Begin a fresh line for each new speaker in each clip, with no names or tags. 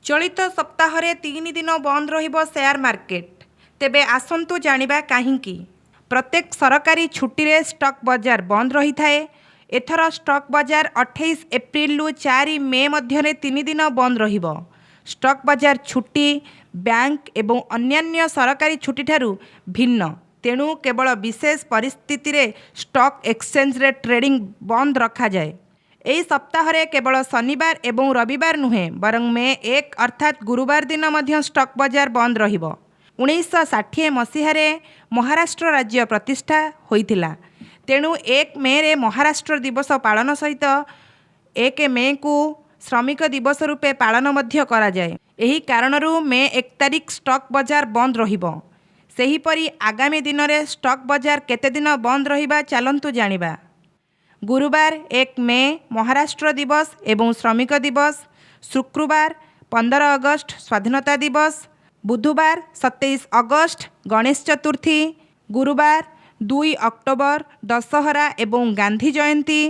चलित सप्ताह 3 दिन बंद रहिबो शेयर मार्केट। तेबे आसंतु जानिबा काहींकी। प्रत्येक सरकारी छुट्टी रे स्टॉक बाजार बंद रही थाए। एथर स्टॉक बाजार 28 एप्रिल 4 मे मध्य 3 दिन बंद रहिबो। स्टॉक बाजार छुट्टी बैंक एवं अन्यान्य सरकारी छुट्टी ठारू भिन्न, तेणु केवल विशेष परिस्थिति रे स्टॉक एक्सचेंज रे ट्रेडिंग बंद रखा जाए। एही सप्ताह रे केवल शनिवार एवं रविवार नुहे बरं मे 1 अर्थात गुरुवार दिन मध्य स्टॉक बाजार बंद रहिबो। 1960 मसीह महाराष्ट्र राज्य प्रतिष्ठा होइथिला, तेणु 1 मे रे महाराष्ट्र दिवस पालन सहित 1 मे को श्रमिक दिवस रूपे पालन मध्य करा जाए। एही कारणरू मे 1 तारिख स्टॉक बाजार बंद रहिबो। सेहीपरि आगामी दिन रे स्टॉक बाजार केते दिन बंद रहिबा चलंतु जानिबा। गुरुवार 1 मे महाराष्ट्र दिवस एवं श्रमिक दिवस, शुक्रवार 15 अगस्त स्वाधीनता दिवस, बुधवार 27 अगस्त गणेश चतुर्थी, गुरुवार 2 अक्टोबर दशहरा एवं गांधी जयंती,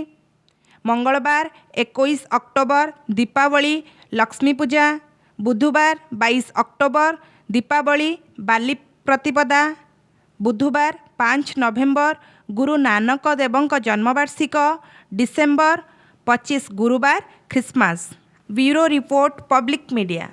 मंगलवार 21 अक्टोबर दीपावली लक्ष्मी पूजा, बुधवार 22 अक्टोबर दीपावली बाली प्रतिपदा, बुधवार 5 नवेम्बर गुरु नानक देवंक जन्मवार्षिक, डिसेम्बर 25 गुरुवार Christmas. Bureau report public media.